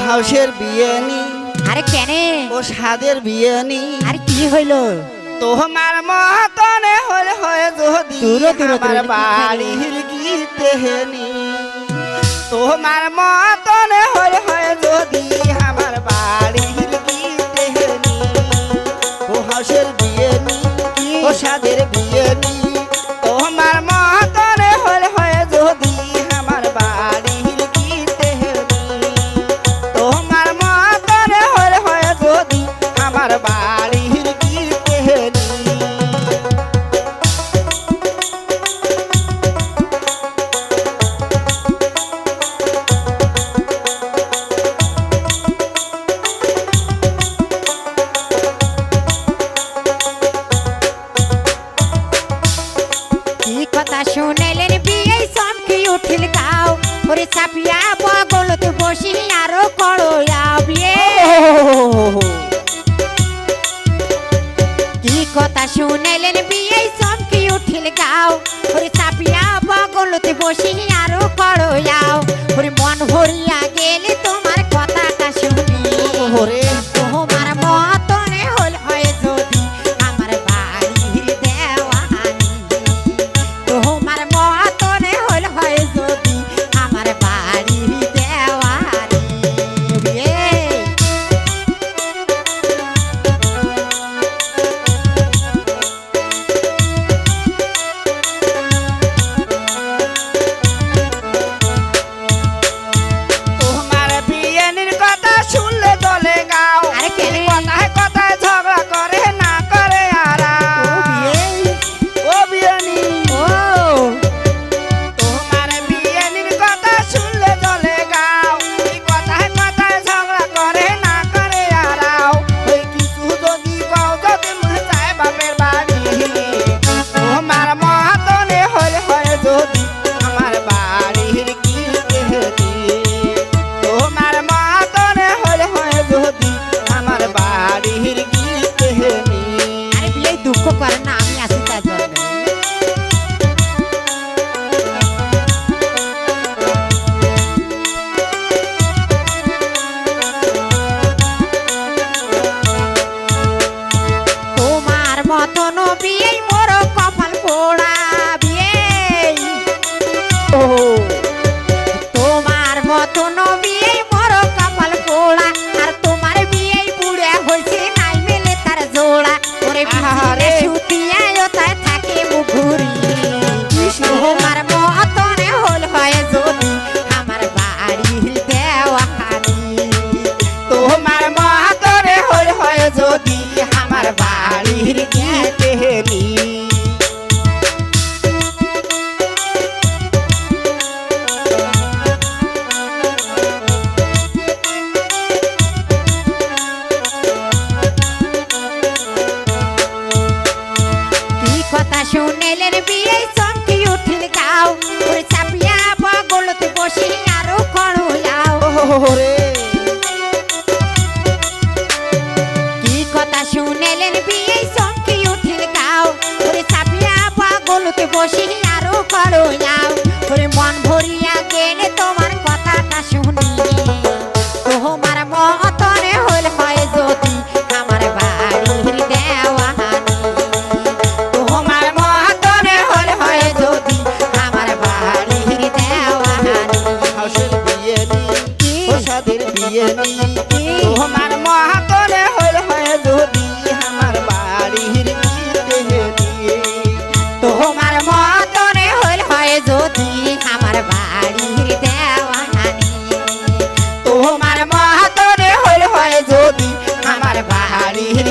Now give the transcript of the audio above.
হাউসের বিয়ে নি। আরে কেন? ও সাদের বিয়ে নি। আরে কি হইল? তোমার মতনে হলে হয় যদি আমার বাড়ির গীতে নি। তোমার মতনে হলে হয় যদি আমার বাড়ির গীতে নি। ও হাউসের বিয়ে নি, ও সাদের বিয়ে নি। তোমার মতনে হলে হয় যদি আমার বাড়ির গীতে নি। তোমার মতনে হলে হয় যদি আমার বাড়ির গীতে নি। কি কথা শুনাইলেন বিয়ে চমকি উঠিল গাও ওরে চাপিয়া বগলত বসি আরো করয়া বিয়ে। কি কথা শুনাইলেন বিয়ে চমকি উঠিল গাও ওরে চাপিয়া বগলত বসি আরো করয়াও ওরে মন ভরিয়া গেলে তোমার কথাটা শুনি। ওরে তোমার মতনে হল হয় যদি আমার বাড়ির দেওয়ানি। তোমার মতনে হল হয় যদি আমার বাড়ির দেওয়ানি। তোমার বিয়ের কথা শুনলে দলে গাও। আরে কেন? কথায় কথায় ঝগড়া করে না করে আরাম। ও বিয়ানি, ও তোমার বিয়ের কথা শুনলে দলে গাও। এই কথায় কথায় ঝগড়া করে না করে আরাও। ওই কিছু যদি কও যদি মনে চায় বাপের বাড়ি। তোমার মতনে হলে হয় যদি আমার বাড়ির গীতে নি। তোমার মতনে হলে হয় যদি আমার বাড়ির গীতে নি। আরে বিয়ে দুঃখ করে না, আমি আছি তার জন্য। তোমার মতন বিয়ে মোর কপাল পোড়া বিয়ে। তোমার মতন বিয়ে মোর কপাল পোড়া আর তোমার বিয়ে বুড়ে হয়েছে নাই মেলে তার জোড়া। ওরে আহারে। সুতিয়া তাই থাকে মুখুরি। তোমার মতনে হল হয় যদি আমার বাড়ির দেওয়ানি। তোমার মতনে হলে হয় যদি আমার বাড়ির গীতে নি। কি কথা শুনেলেন বিয়ে চমকি উঠিল গাও ওরে চাপিয়া বগলতে বসি আরো করুয়াও। ওরে কি কথা শুনেলেন বিয়ে চমকি উঠিল গাও ওরে চাপিয়া বগলতে বসি আরো করুয়াও ওরে মন ভরিয়া গেলে তোমার কথাটা শুনি। তোমার মতনে হল হয় যদি আমার বাড়ির দেওয়ানি। তোমার মতনে হল হয় যদি আমার বাড়ির দেওয়ানি। হাউসের বিয়ে নি, কি? ও সাদের বিয়ে নি। কি? তোমার মতনে হলে হয় যদি আমার বাড়ির গীতে নি। তোমার মতনে হল হয় যদি আমার বাড়ির দেওয়ানি। তোমার মতনে হলে হয় যদি আমার বাড়ির